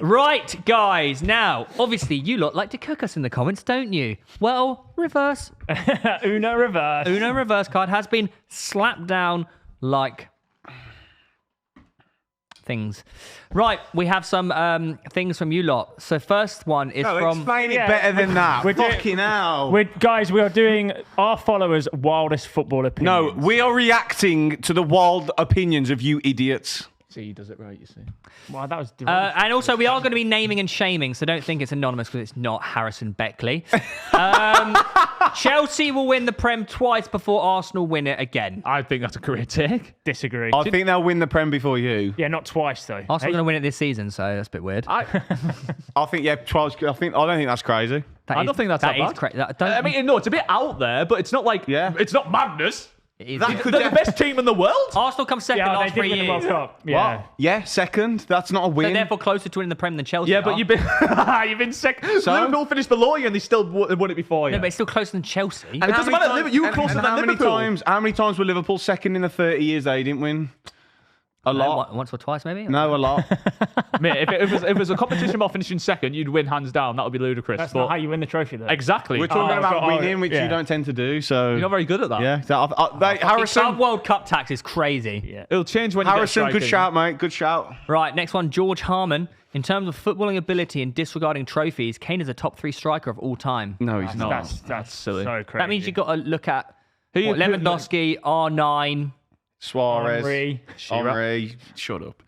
Right, guys. Now, obviously, you lot like to cook us in the comments, don't you? Well, reverse. Uno reverse. Uno reverse card has been slapped down like things. Right, we have some things from you lot. So first one is from... Explain it better than that. Fucking hell. Guys, we are doing our followers' wildest football opinions. No, we are reacting to the wild opinions of you idiots. See, he does it right, you see. Well, that was... and also, we are going to be naming and shaming, so don't think it's anonymous because it's not Harrison Beckley. Chelsea will win the Prem twice before Arsenal win it again. I think that's a great take. Disagree. I think they'll win the Prem before you. Yeah, not twice, though. Arsenal are going to win it this season, so that's a bit weird. I think, yeah, 12. I don't think that's crazy. I don't think that's that bad. I mean, no, it's a bit out there, but it's not like... Yeah. It's not madness. It is. They're the best team in the world. Arsenal come second Yeah, last they did 3 win the World years. Cup. Yeah. What? Yeah, second. That's not a win. So therefore closer to winning the Prem than Chelsea Yeah, are. but you've been second. So? Liverpool finished below you and they still won it before you. No, but it's still closer than Chelsea. And it doesn't matter. You were closer than Liverpool. How many times were Liverpool second in the 30 years they didn't win? A lot. Once or twice, maybe? No, a lot. Mate, if it was a competition about finishing second, you'd win hands down. That would be ludicrous. That's not how you win the trophy, though. Exactly. We're talking about so- winning, which yeah. you don't tend to do. So You're not very good at that. yeah, Club Harrison. World Cup tax is crazy. Yeah. It'll change when you Harrison, get good striking. shout, mate. Good shout. Right, next one, George Harmon. In terms of footballing ability and disregarding trophies, Kane is a top 3 striker of all time. No, he's not. That's silly. So crazy. That means you've got to look at Who- Lewandowski, R9. Suarez, Henry. shut up.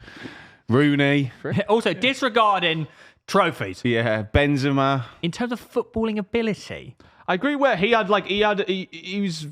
Rooney, Also, disregarding trophies. yeah, Benzema. In terms of footballing ability, I agree where he was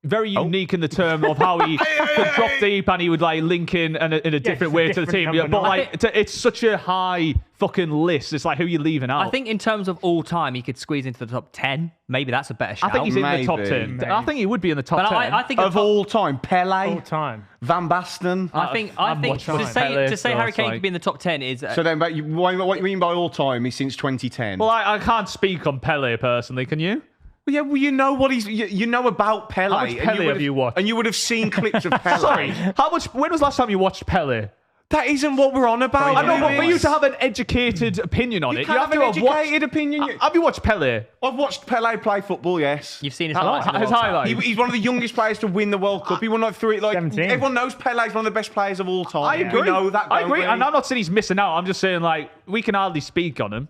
very unique in the term of how he could drop deep and he would like link in in a different way to the team. number But nine. like it's such a high fucking list. It's like who you leaving out. I think in terms of all time, he could squeeze into the top 10. Maybe that's a better shout. I think he's in the top Maybe. 10. Maybe. I think he would be in the top but 10. I think Of all time, Pele, All time. Van Basten. I think I'm to watching say Pele, to say so Harry it's Kane like- could be in the top 10 is So then, but what you mean by all time is since 2010? Well, I can't speak on Pele personally. Can you? Yeah, well, you know what you know about Pele. How much and Pele have you watched? And you would have seen clips of Pele. Sorry, how much? When was the last time you watched Pele? That isn't what we're on about. I know, but for Lewis. you to have an educated opinion on You it, can't you have have to an have watched. educated opinion. Have you watched Pele? I've watched Pele play football. Yes, you've seen his His highlights. in the World Cup. highlights. he's one of the youngest players to win the World Cup. He won like 3. Like 17. everyone knows Pele's one of the best players of all time. I agree. We know that. I don't agree, we? and I'm not saying he's missing out. I'm just saying like we can hardly speak on him.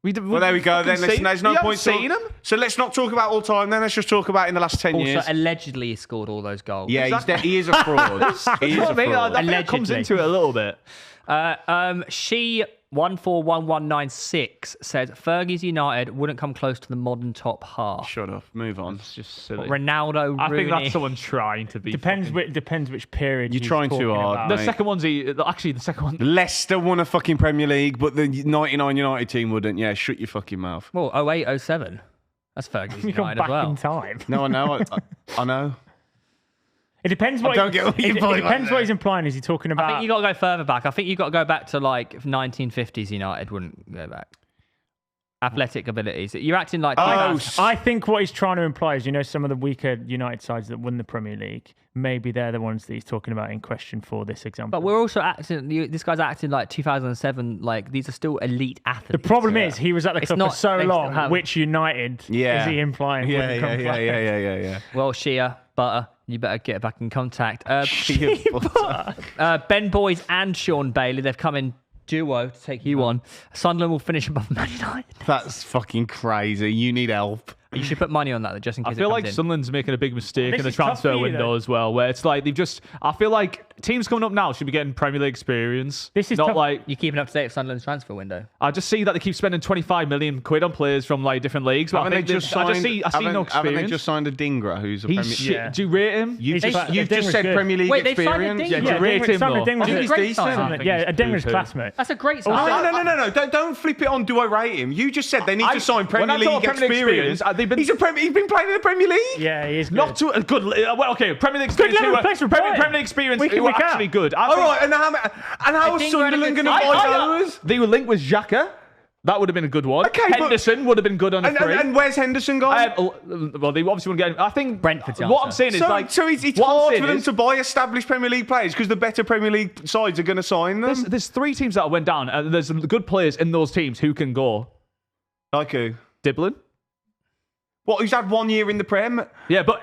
Well, there we go. Then there's no point. Seeing him. So let's not talk about all time. Then let's just talk about in the last 10 Also, years. allegedly, he scored all those goals. Yeah, he is a fraud. He is a I mean, fraud. I think it comes Allegedly. into it a little bit. She 141196 says Fergie's United wouldn't come close to the modern top half. Shut up. Move on. It's just silly. Ronaldo, I Rooney. think that's someone trying to be. Depends fucking- which period You're he's trying too talking hard. about. The mate. second one's the second one. Leicester won a fucking Premier League, but the 99 United team wouldn't. Yeah, shut your fucking mouth. Well, 08, 07. That's Fergie's You come United back as well. in time. No, I know. I know. It depends what. don't get what you're it implying depends there. what he's implying. Is he talking about? I think you got to go further back. I think you got to go back to like 1950s United. Wouldn't go back. Athletic abilities. You're acting like. I think what he's trying to imply is, some of the weaker United sides that won the Premier League, maybe they're the ones that he's talking about in question for this example. But we're also acting. This guy's acting like 2007. Like these are still elite athletes. the problem is he was at the It's club not- for so they still long. have- Which United Yeah. is he implying? wouldn't come close? Yeah. Well, Shia, Butter, you better get back in contact. Yeah. Ben Boys and Sean Bailey, they've come in duo to take you on. Sunderland will finish above Man United. That's fucking crazy. You need help. You should put money on that, just in case I feel it like comes in. Sunderland's making a big mistake This in the is tough transfer for you, window though. as well, where it's like I feel like teams coming up now should be getting Premier League experience. This is not tough. like You're keeping up to date with Sunderland's transfer window. I just see that they keep spending 25 million quid on players from like different leagues, but Haven't I they think just I signed? see no Haven't they experience. just signed a Dingra who's a He's Premier shit. Yeah. Do you rate him? You've He's- just, but you've just Dingra's said good. Premier League Wait, they've signed a experience. Dingra? Yeah, do you rate him though? That's a great sign. A Dingra's poo-poo. classmate. That's a great Oh, sign. no. Don't flip it on. Do I rate him? You just said they need to sign when I Premier talk League Premier League experience. they've been He's been playing in the Premier League. Yeah, he is not good. too a good. Well, okay, Premier League experience. level who are- place for Premier Brighton. League experience. We can who are look out. actually good. All right, and how is think we're at a Sunderland good going to time. buy those? They were linked with Xhaka. That would have been a good one. Okay, Henderson would have been good on a free. And where's Henderson gone? Well, they obviously wouldn't get him. I think Brentford's what I'm answer. saying is so it's what I'm hard saying for them is- to buy established Premier League players because the better Premier League sides are going to sign them. There's 3 teams that went down, and there's some good players in those teams who can go. Like who? Diblin. What? Who's had 1 year in the Prem? Yeah, but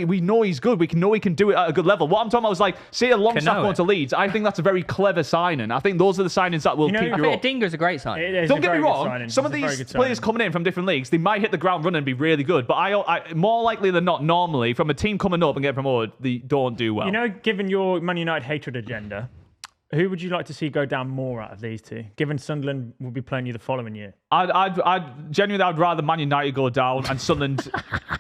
we know he's good. We know he can do it at a good level. What I'm talking about is like, say a Longstaff Canoe going it. to Leeds. I think that's a very clever signing. I think those are the signings that will You know, keep I you I up. think Dinger's a great sign. It is Don't a get me very good wrong. signing. Some of It's a very these good players signing. coming in from different leagues, they might hit the ground running and be really good. But I more likely than not, normally from a team coming up and getting promoted, they don't do well. You know, given your Man United hatred agenda, who would you like to see go down more out of these two? Given Sunderland will be playing you the following year. I'd genuinely, I'd rather Man United go down and Sunderland,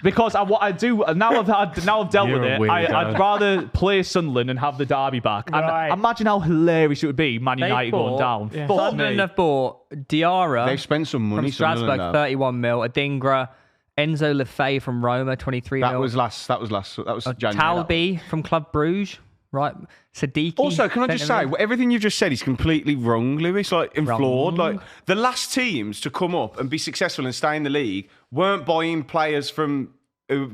because what I do now I've dealt You're with a it. weirdo. I'd rather play Sunderland and have the derby back. Right. And imagine how hilarious it would be, Man They United going down. Yeah. Fuck Sunderland me. have bought Diarra They've spent some from money. Strasbourg, Sunderland have. 31 mil. Adingra, Enzo Lefebvre from Roma, 23 That mil. was January. Talby from Club Bruges, right? Siddiqui. Also, can I just say, everything you've just said is completely wrong, Lewis, and flawed. Like, the last teams to come up and be successful and stay in the league weren't buying players from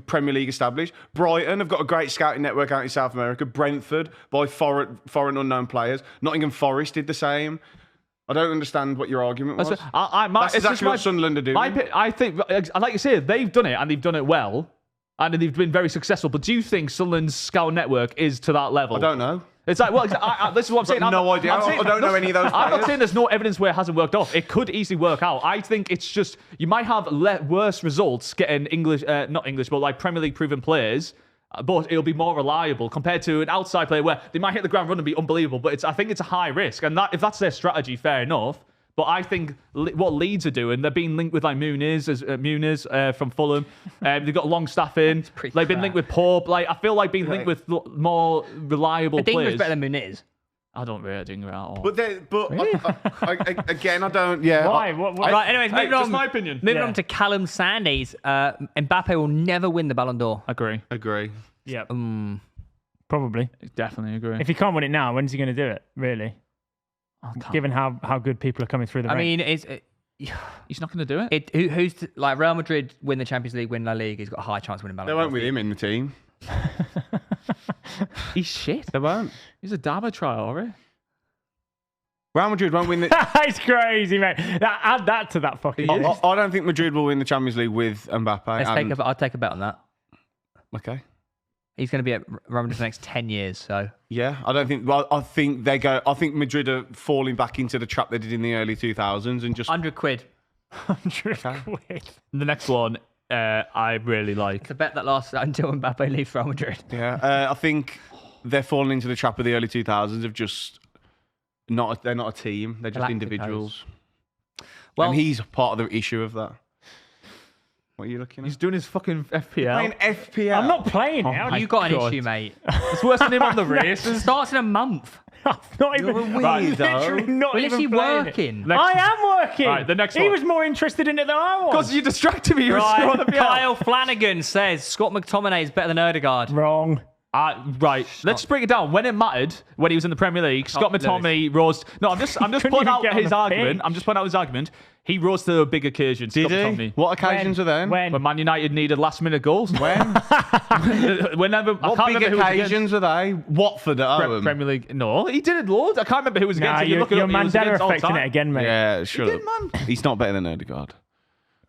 Premier League established. Brighton have got a great scouting network out in South America. Brentford buy foreign unknown players. Nottingham Forest did the same. I don't understand what your argument was. That's That's it's just exactly what Sunderland are doing. I think, like you say, they've done it and they've done it well. And they've been very successful. But do you think Sunderland's scout network is to that level? I don't know. It's like, well, this is what I'm saying. got no idea. I don't know any of those I'm not players. saying there's no evidence where it hasn't worked off. It could easily work out. I think it's just, you might have worse results getting not English, but like Premier League proven players, but it'll be more reliable compared to an outside player where they might hit the ground running and be unbelievable, but I think it's a high risk. And if that's their strategy, fair enough. But I think what Leeds are doing, they're being linked with like Muniz from Fulham. They've got Longstaff in. They've been linked with Pope. Like, I feel like being linked with more reliable Adingra's players. better than Muniz. I don't rate Adingra at all. Again, I don't. Yeah. Why? What? Right, anyways, moving on. just my opinion. Moving Yeah. on to Callum Sandys. Mbappe will never win the Ballon d'Or. Agree. Yeah, Mm. probably. Definitely agree. If he can't win it now, when's he going to do it? Really? Given how good people are coming through the I ranks. mean, He's not going to do it. like Real Madrid win the Champions League, win La Liga, he's got a high chance of winning Ballon They d'Or. won't with him in the team. He's shit. They won't. He's a Dabo trial, right? Real Madrid won't win the. It's crazy, mate. Add that to that fucking list. I don't think Madrid will win the Champions League with Mbappe. I'll take a bet on that. Okay. He's going to be at Real Madrid for the next 10 years, so. Yeah, I don't think. Well, I think they go. I think Madrid are falling back into the trap they did in the early 2000s and just. 100 quid. 100 quid. The next one, I really like. It's a bet that lasts until Mbappe leaves Real Madrid. Yeah, I think they're falling into the trap of the early 2000s of just not. They're not a team. They're just Galacticos. individuals. Well, And he's part of the issue of that. What are you looking at? He's doing his fucking FPL. Playing FPL. I'm not playing it. my you got an God. issue, mate. It's worse than him on the It races. starts in a month. I'm not You're even. a I'm weirdo. literally not Well, is even he playing working? It. Next- I am working. Right, the next he one. was more interested in it than I was. Because you distracted me. You were still on the Right, FPL. Kyle Flanagan says Scott McTominay is better than Odegaard. Wrong. Right, let's break it down. When it mattered, when he was in the Premier League, Scott McTominay rose. No, I'm just Couldn't putting even out get on his the argument. pitch. I'm just putting out his argument. He rose to a big occasion. Did Scott he? McTominay. What occasions are then? When? When Man United needed last-minute goals. When? Whenever. I What can't big remember who was against. occasions are they? Watford at home. Premier League. No, he did it loads. I can't remember who was Nah, against. If you you're, look it you're up, he was Mandela against all the affecting time. it again, mate. Yeah, sure. did, man. He's not better than Odegaard.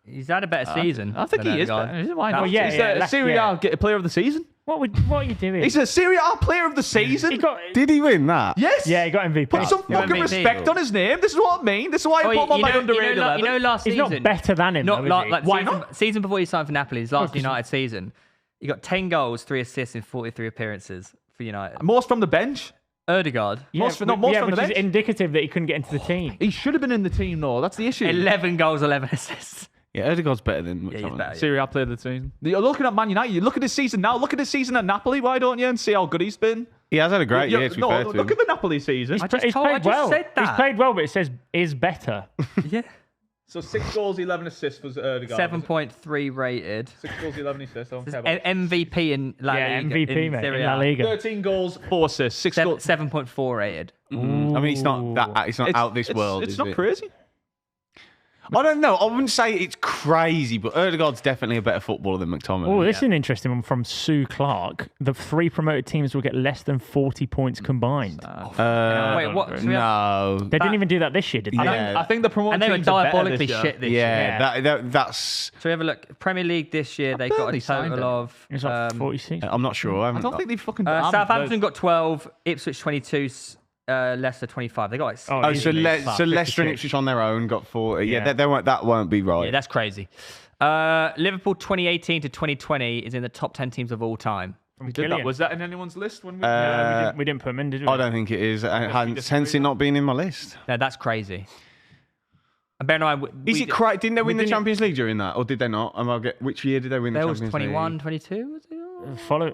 He's had a better season. I think than he is. Odegaard. Better. Why not? Well, yeah, He's yeah, a last- Serie yeah. A player of the season. What are you doing? He's a Serie A player of the season. He got. Did he win that? Yes. Yeah, he got MVP. Put some He won fucking MVP. respect on his name. This is what I mean. This is why I put him on my underrated you 11. know last He's season. not better than him, Not though, is he? like Why season, not? season before he signed for Napoli, his last 'cause- United season, he got 10 goals, 3 assists in 43 appearances for United. Most from the bench. Odegaard, Most from the which bench. is indicative that he couldn't get into the team. He should have been in the team, though. That's the issue. 11 goals, 11 assists. Yeah, Odegaard's better than Yeah, he's McTominay. better. Serie A player of the season. You're looking at Man United. You look at his season now. Look at his season at Napoli. Why don't you? And see how good he's been. He has had a great year, to be no, fair to look him. at the Napoli season. He's I just played just well. said that. He's played well, but it says is better. Yeah. So 6 goals, 11 assists was Odegaard. 7.3 rated. 6 goals, 11 assists. I don't care about. MVP in La Yeah, Liga. MVP, in mate, Serie in La A. Liga. 13 goals, 4 assists. 6 goals. 7.4 rated. I mean, it's not that. It's not out this world. It's is not it? crazy. I don't know. I wouldn't say it's crazy, but Ødegaard's definitely a better footballer than McTominay. Oh, this is an interesting one from Sue Clark. The 3 promoted teams will get less than 40 points combined. Wait, what? No. They didn't even do that this year, did they? Yeah. I think the promoted And they were teams are better diabolically this year. shit this year. Yeah, that's. So we have a look. Premier League this year, they got a barely signed total it. of. It was like 46. I'm not sure. I don't think they've fucking. Southampton got 12, Ipswich 22, Leicester 25. They got like. Oh, so, easily. so Leicester and 56. Ipswich on their own got 40. Yeah, Yeah. they won't, that won't be right. Yeah, that's crazy. Liverpool 2018 to 2020 is in the top 10 teams of all time. We did that. Was that in anyone's list when we? We didn't put them in, did we? I don't think it is. Hence it not being in my list. No, that's crazy. And bear in mind, Is it crazy? Didn't they win the didn't- Champions League during that, or did they not? Which year did they win the There was Champions 21, League? 22, was it? Follow.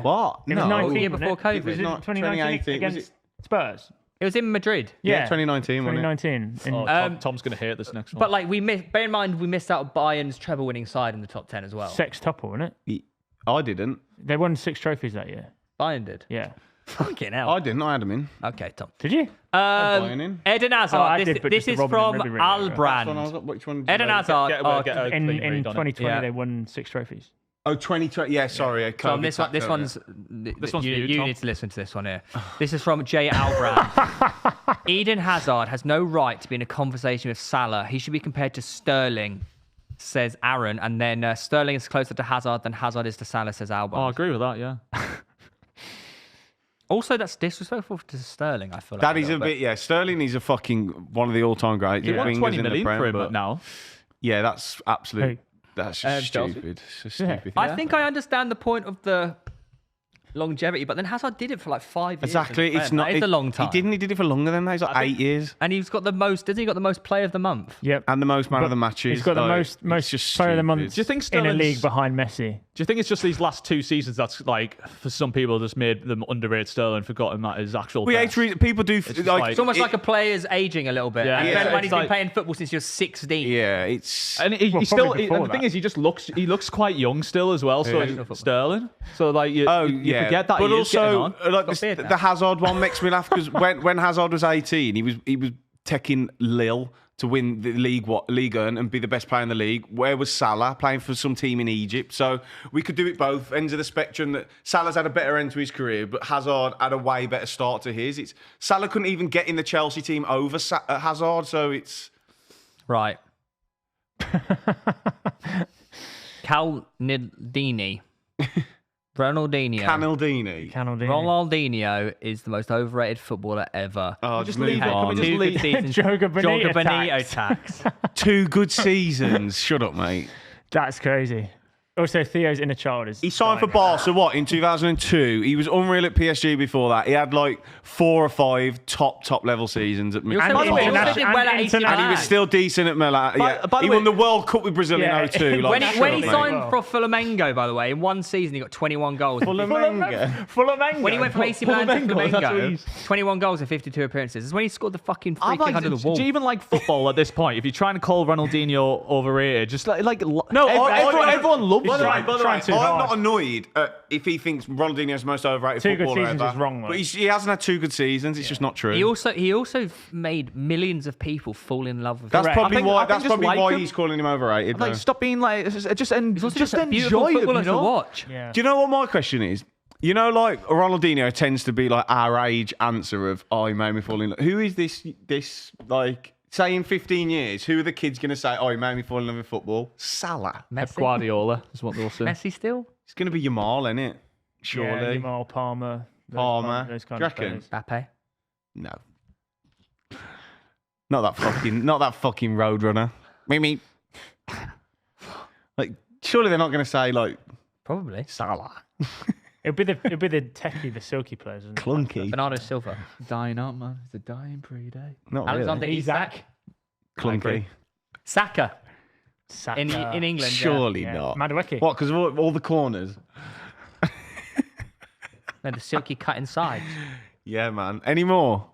What? It was No. 19 year wasn't before it? COVID. Was it Not 2019 2018, was against Spurs? It was in Madrid. Yeah, 2019, wasn't it? 2019. Tom's going to hate this next one. But like bear in mind, we missed out Bayern's treble-winning side in the top 10 as well. Sextuple, wasn't it? I didn't. They won 6 trophies that year. Bayern did. Yeah. Fucking hell. I didn't. I had them in. Okay, Tom. Did you? Bayern in. Eden Hazard. Oh, I this did, but this just is the Robin from and Ribéry, right? Albrand. Which one? Did you Eden know? Hazard. Get a In clean read on it. 2020, Yeah. they won 6 trophies. Oh, 2020. Yeah, sorry. Tom, this COVID one's This one's for you, you Tom. need to listen to this one here. This is from Jay Albrand. Eden Hazard has no right to be in a conversation with Salah. He should be compared to Sterling, says Aaron, and then Sterling is closer to Hazard than Hazard is to Salah, says Albrand. I agree with that. Yeah. Also, that's disrespectful to Sterling. I feel like That is a bit. Yeah, Sterling is a fucking one of the all-time great They want wingers 20 in the million Prem. for him but now. yeah, that's absolute. Who? That's just Chelsea. stupid. It's just Yeah. stupid. I think I understand the point of the longevity, but then Hazard did it for like 5 years. Exactly. in the It's Prem. not. That is a long time. He did it for longer than that. He's like 8 years. And he's got the most. Doesn't he got the most player of the month? Yep. And the most man But of the matches. He's got the like, most it's just player of the month stupid. Do you think in a Sterling's- league behind Messi. Do you think it's just these last 2 seasons that's like for some people just made them underrate Sterling, forgotten that his actual. Well, yeah, best? people do just like. It's almost like a player's aging a little bit. Yeah. And Yeah, bear in mind, it's he's been like- playing football since you're 16. Yeah, it's. And he Well, still. probably And before the thing that. is, he looks quite young still as well. So Yeah. Sterling. So like you forget that. But he is getting also, on. like Got beard the now. Hazard one makes me laugh because when Hazard was 18, he was taking Lille to win the League 1 and be the best player in the league. Where was Salah playing for some team in Egypt? So we could do it both ends of the spectrum. That Salah's had a better end to his career, but Hazard had a way better start to his. It's Salah couldn't even get in the Chelsea team over Hazard, so it's. Right. Ronaldinho. Canaldini. Ronaldinho is the most overrated footballer ever. Oh, just just leave move it. Can we on. just Two leave- good seasons. Joga Bonito Joga Bonito tax. tax. 2 good seasons. Shut up, mate. That's crazy. Also, Theo's inner child is. He signed for dying. Barca, what, in 2002? He was unreal at PSG before that. He had like 4 or 5 top level seasons at You also, Madrid. he also international- did well at and AC international- And he was Milan. still decent at Milan. Yeah. by the He way- won the World Cup with Brazil Yeah. in 02. Like, When shut he up, mate. signed Well. for Flamengo, by the way, in one season he got 21 goals. Flamengo. When he went from AC Milan to Flamengo, that's what Flamengo, he's- 21 goals in 52 appearances. It's when he scored the fucking free I'm kick like, under the wall. do you even like football at this point? If you're trying to call Ronaldinho overrated, just No, everyone loves By the him. way, By the way, Trying too I'm hard. not annoyed if he thinks Ronaldinho's the most overrated 2 good footballer seasons ever. is wrong, though. But he hasn't had 2 good seasons. It's just not true. He also made millions of people fall in love with That's him. probably I think why. just That's probably like why him. he's calling him overrated. Like, though. stop being like, just He's also just a beautiful enjoy him, footballer you to know? watch. Yeah. Do you know what my question is? You know, like Ronaldinho tends to be like our age answer of, "Oh, he made me fall in love." Who is this like? Say in 15 years, who are the kids going to say, "Oh, he made me fall in love with football"? Salah. Pep Messi? Guardiola is what they'll say. Messi still? It's going to be Yamal, isn't it? Surely. Yeah, Jamal Palmer. Palmer. Those kind Do you of reckon? players. Mbappe? No. Not that fucking roadrunner. Me. Like, surely they're not going to say like Probably. Salah. It'd be the techie, the silky players. Isn't it? Clunky. Bernardo Silva. Dying out, man. It's a dying breed, eh? Not Alexander really. Isak. Clunky. Saka. Saka. In England. Surely Yeah. not. Madueke. What? Because of all the corners. Yeah. No, the silky cut inside. Yeah, man. Any more?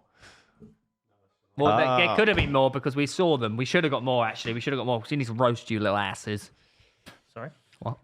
Well, there could have been more because we saw them. We should have got more, actually. We should have got more because he needs to roast you little asses. Sorry. What?